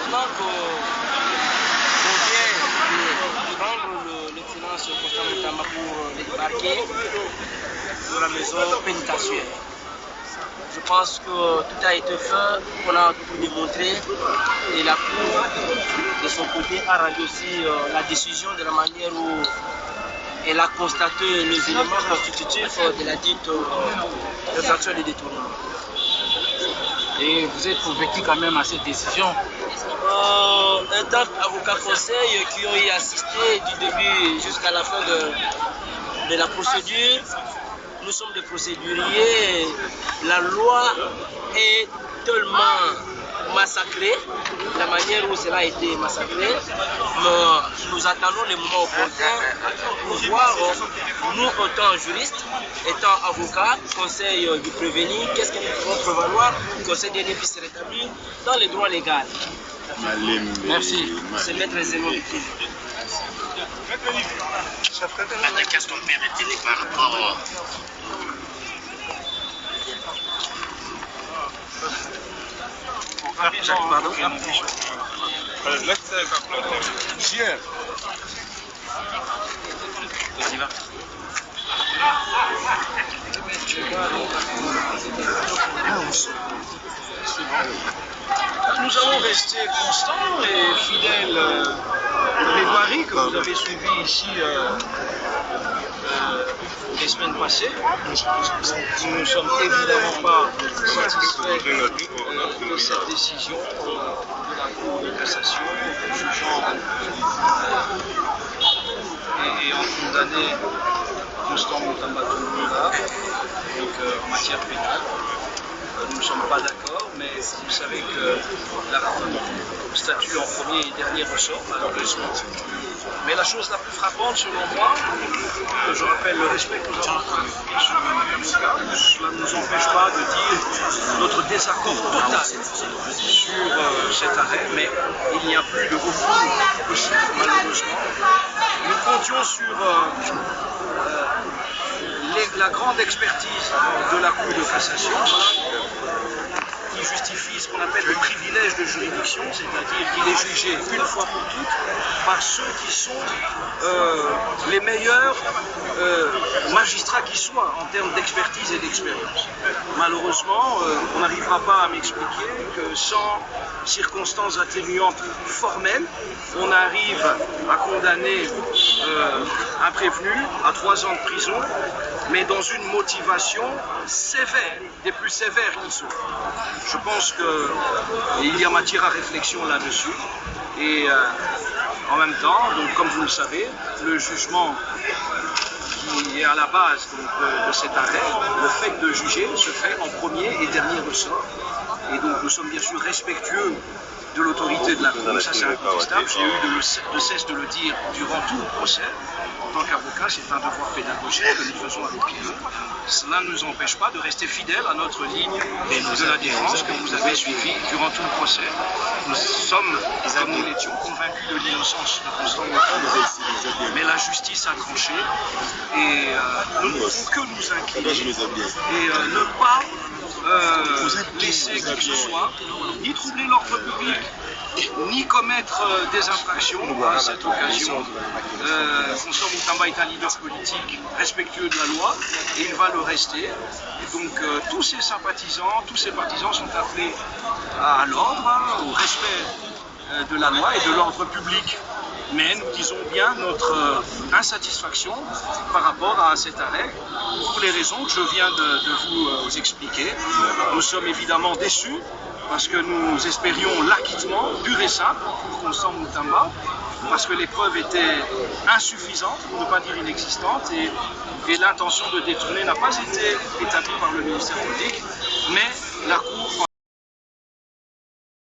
maintenant qu'on vient de prendre l'excellence Constant Moutamba pour les débarquer pour la maison pénitentiaire. Je pense que tout a été fait, on a tout démontré et la Cour de son côté a rendu aussi la décision de la manière où elle a constaté les éléments constitutifs de la dite infraction de détournement. Et vous êtes convaincu quand même à cette décision? En tant qu'avocat conseil qui ont y assisté du début jusqu'à la fin de la procédure, nous sommes des procéduriers. La loi est tellement massacrée, la manière où cela a été massacré, mais nous attendons le moment opportun pour voir, nous étant juristes, étant avocats, conseil du prévenu, qu'est-ce que nous pouvons prévaloir, conseil des puisse se rétablir dans les droits légaux. Merci. C'est maître Zénon Bikili. Qu'est-ce qu'on peut retenir par rapport Pardon? Nous allons rester constants et fidèles au plaidoirie que vous avez suivi ici les semaines passées. Nous ne sommes évidemment pas satisfaits de cette décision de la Cour de cassation, jugeant et en condamné Constant Moutamba Toumoula, donc en matière pénale. Nous ne sommes pas d'accord, mais vous savez que la Cour statue en premier et dernier ressort, malheureusement. Mais la chose la plus frappante, selon moi, je rappelle le respect que nous avons sur l'avocat, cela ne nous empêche pas de dire notre désaccord total sur cet arrêt, mais il n'y a plus de recours possible, malheureusement. Nous comptions sur la grande expertise de la Cour de cassation qui justifie ce qu'on appelle le privilège de juridiction, c'est-à-dire qu'il est jugé une fois pour toutes par ceux qui sont les meilleurs magistrats qui soient en termes d'expertise et d'expérience. Malheureusement, on n'arrivera pas à m'expliquer que sans circonstances atténuantes formelles, on arrive à condamner un prévenu à 3 ans de prison, mais dans une motivation sévère, des plus sévères qui soient. Je pense qu'il y a matière à réflexion là-dessus. Et en même temps, donc, comme vous le savez, le jugement qui est à la base donc, de cet arrêt, le fait de juger se fait en premier et dernier ressort. Et donc nous sommes bien sûr respectueux de l'autorité de la Cour, ça c'est incontestable, j'ai eu de cesse de le dire durant tout le procès. En tant qu'avocat, c'est un devoir pédagogique que nous faisons avec pied. Cela ne nous empêche pas de rester fidèles à notre ligne de la défense que vous avez suivie durant tout le procès. Nous sommes, comme nous l'étions, convaincus de l'innocence de Constant Moutamba, mais la justice a tranché et nous ne pouvons que nous incliner et ne pas laisser qui que ce soit, ni troubler l'ordre public, ni commettre des infractions à cette occasion. Constant Moutamba est un leader politique respectueux de la loi et il va le rester. Et donc tous ses sympathisants, tous ses partisans sont appelés à l'ordre, au respect de la loi et de l'ordre public. Mais nous disons bien notre insatisfaction par rapport à cet arrêt, pour les raisons que je viens de vous expliquer. Nous sommes évidemment déçus, parce que nous espérions l'acquittement pur et simple pour Constant Moutamba, parce que les preuves étaient insuffisantes, pour ne pas dire inexistantes, et l'intention de détourner n'a pas été établie par le ministère public, mais la Cour